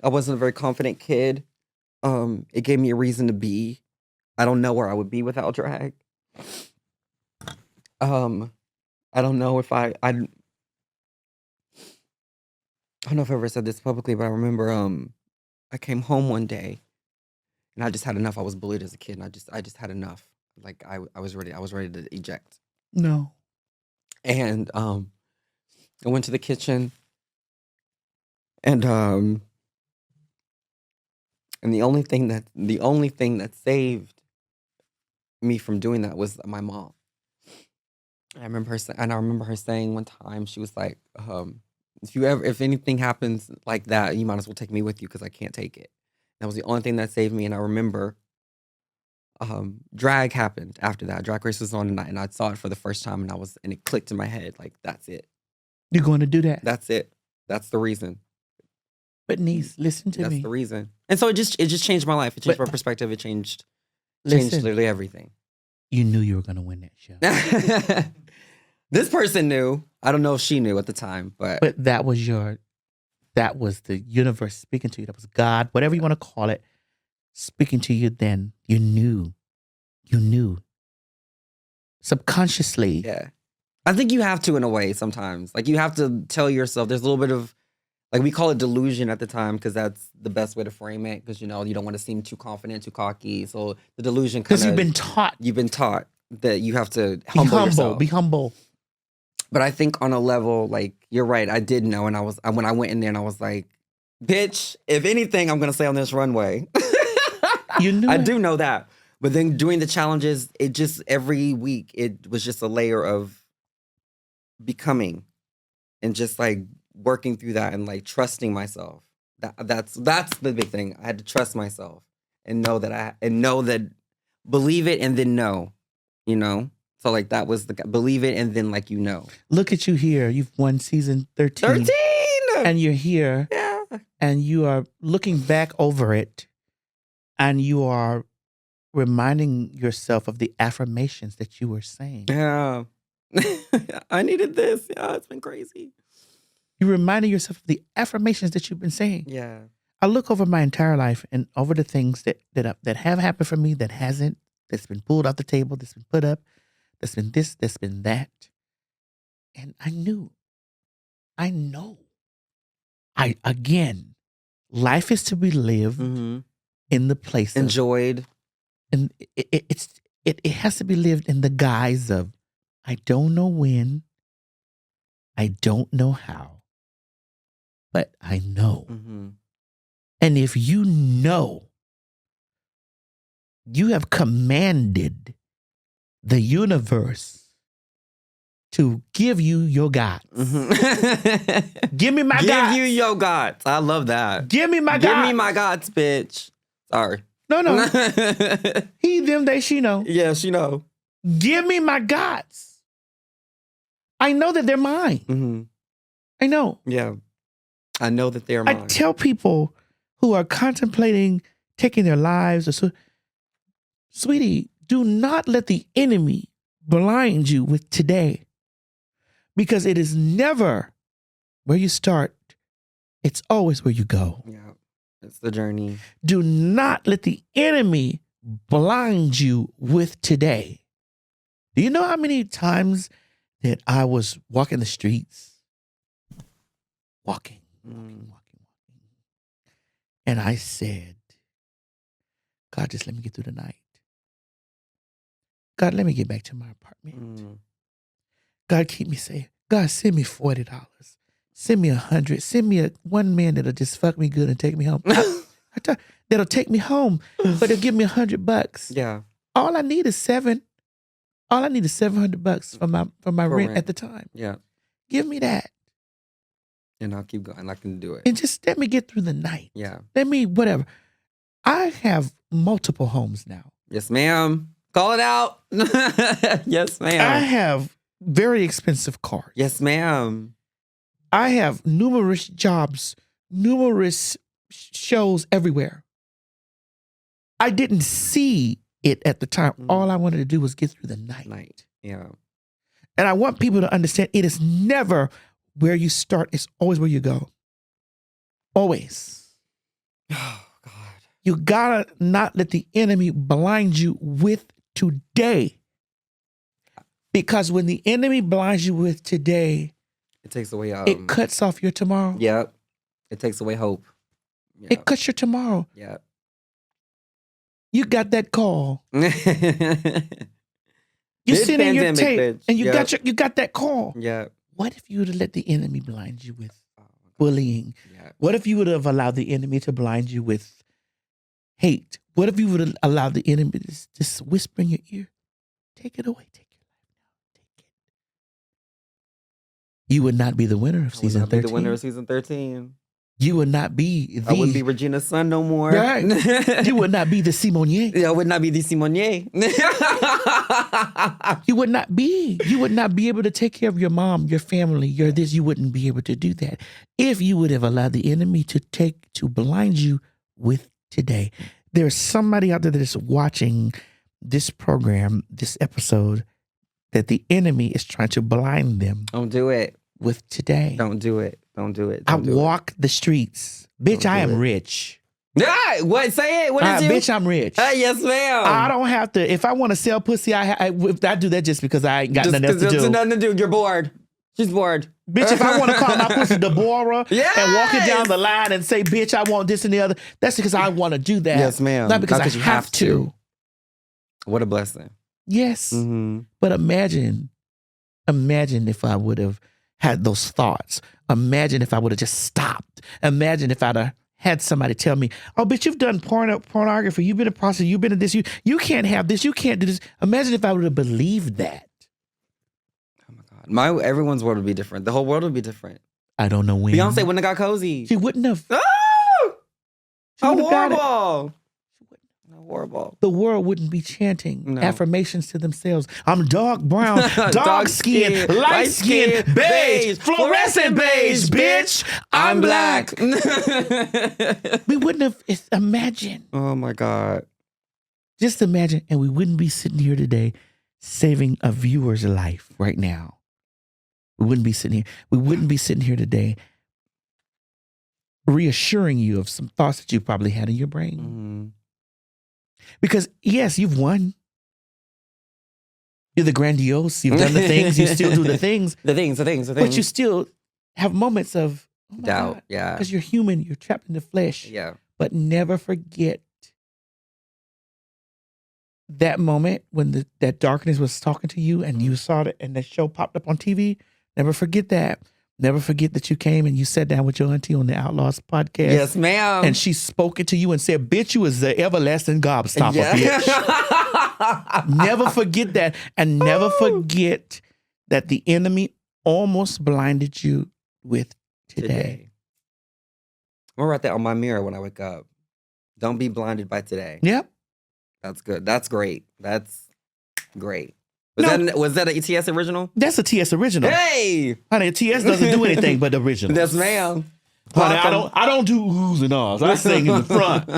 I wasn't a very confident kid. It gave me a reason to be. I don't know where I would be without drag. I don't know if I don't know if I ever said this publicly, but I remember I came home one day and I just had enough. I was bullied as a kid, and I just had enough. Like I was ready to eject. No. And I went to the kitchen, and the only thing that saved me from doing that was my mom. I remember her saying one time, she was like, if anything happens like that, you might as well take me with you because I can't take it. That was the only thing that saved me. And I remember drag happened after that. Drag Race was on tonight, and I saw it for the first time, and it clicked in my head, like, that's it. You're going to do that. That's it. That's the reason. But niece, listen to me. That's the reason. And so it just changed my life. It changed my perspective. It changed literally everything. You knew you were going to win that show. This person knew. I don't know if she knew at the time, but that was the universe speaking to you. That was God, whatever you want to call it, speaking to you then. You knew. Subconsciously. Yeah. I think you have to, in a way, sometimes. Like, you have to tell yourself, there's a little bit of, like, we call it delusion at the time because that's the best way to frame it, because, you don't want to seem too confident, too cocky. So the delusion kind of... Because you've been taught that you have to humble yourself. Be humble. But I think on a level, like, you're right, I did know, and when I went in there and I was like, bitch, if anything, I'm going to stay on this runway. You knew I do know that. But then doing the challenges, it just, every week, it was just a layer of becoming and just, like, working through that and, like, trusting myself. That's the big thing. I had to trust myself and know that believe it and then know, So, like, that was believe it and then, like, Look at you here. You've won season 13. 13! And you're here. Yeah. And you are looking back over it. And you are reminding yourself of the affirmations that you were saying. Yeah. I needed this. Yeah, it's been crazy. You're reminding yourself of the affirmations that you've been saying. Yeah. I look over my entire life and over the things that have happened for me, that hasn't, that's been pulled off the table, that's been put up, that's been this, that's been that. And I know. Again, life is to be lived in the place enjoyed. And it has to be lived in the guise of, I don't know when, I don't know how, but I know. Mm-hmm. And if you know, you have commanded the universe to give you your gods. Mm-hmm. Give me my gods. Give you your gods. I love that. Give me my gods. Give me my gods, bitch. Sorry. No. He, them, they, she know. Yeah, she know. Give me my gods. I know that they're mine. Mm-hmm. I know. Yeah. I know that they're mine. I tell people who are contemplating taking their lives, sweetie, do not let the enemy blind you with today, because it is never where you start. It's always where you go. Yeah. It's the journey. Do not let the enemy blind you with today. Do you know how many times that I was walking the streets? Walking. And I said, God, just let me get through the night. God, let me get back to my apartment. God, keep me safe. God, send me $40. Send me $100. Send me one man that'll just fuck me good and take me home. That'll take me home, but they'll give me $100. Yeah. All I need is $700 for my rent at the time. Yeah. Give me that. And I'll keep going. I can do it. And just let me get through the night. Yeah. Let me, whatever. I have multiple homes now. Yes, ma'am. Call it out. Yes, ma'am. I have very expensive cars. Yes, ma'am. I have numerous jobs, numerous shows everywhere. I didn't see it at the time. All I wanted to do was get through the night. Yeah. And I want people to understand, it is never where you start. It's always where you go. Always. Oh, God. You gotta not let the enemy blind you with today. Because when the enemy blinds you with today, It takes away. it cuts off your tomorrow. Yep. It takes away hope. Yep. It cuts your tomorrow. Yep. You got that call. You Big sit in your pandemic, tape bitch. and you Yep. got that call. Yeah. What if you would have let the enemy blind you with bullying? Yeah. What if you would have allowed the enemy to blind you with hate? What if you would have allowed the enemy to just whisper in your ear, take it away, take your life now, take it. You would not be the winner of season 13. The winner of season 13. You would not be the... I wouldn't be Regina's son no more. Right. You would not be the Symone. Yeah, I would not be the Symone. You would not be. You would not be able to take care of your mom, your family, your this. You wouldn't be able to do that if you would have allowed the enemy to blind you with today. There's somebody out there that is watching this program, this episode, that the enemy is trying to blind them. Don't do it. With today. Don't do it. Don't do it. I walk the streets. Bitch, I am rich. Ah, what? Say it. What is it? Bitch, I'm rich. Yes, ma'am. I don't have to. If I want to sell pussy, I do that just because I ain't got nothing else to do. Nothing to do. You're bored. She's bored. Bitch, if I want to call my pussy Deborah and walk it down the line and say, bitch, I want this and the other, that's because I want to do that. Yes, ma'am. Not because I have to. What a blessing. Yes. Mm-hmm. But imagine if I would have had those thoughts. Imagine if I would have just stopped. Imagine if I'd have had somebody tell me, oh, bitch, you've done pornography. You've been a prostitute. You've been in this. You can't have this. You can't do this. Imagine if I would have believed that. Oh, my God. Everyone's world would be different. The whole world would be different. I don't know when. Beyonce wouldn't have got cozy. She wouldn't have. Oh! How horrible. How horrible. The world wouldn't be chanting affirmations to themselves. I'm dark brown, dark skin, light skin, beige, fluorescent beige, bitch. I'm black. We wouldn't have. Imagine. Oh, my God. Just imagine. And we wouldn't be sitting here today saving a viewer's life right now. We wouldn't be sitting here. We wouldn't be sitting here today reassuring you of some thoughts that you probably had in your brain. Mm-hmm. Because, yes, you've won. You're the grandiose. You've done the things. You still do the things. The things. But you still have moments of doubt. God. Yeah. Because you're human. You're trapped in the flesh. Yeah. But never forget that moment when that darkness was talking to you and you saw it and the show popped up on TV. Never forget that. Never forget that you came and you sat down with your auntie on the Outlaws podcast. Yes, ma'am. And she spoke it to you and said, bitch, you was the everlasting gobstopper, bitch. Never forget that. And never forget that the enemy almost blinded you with today. I'm going to write that on my mirror when I wake up. Don't be blinded by today. Yep. That's good. That's great. That's great. Was that a TS original? That's a TS original. Hey! Honey, TS doesn't do anything but original. Yes, ma'am. Honey, I don't do oohs and ahs. I sing in the front.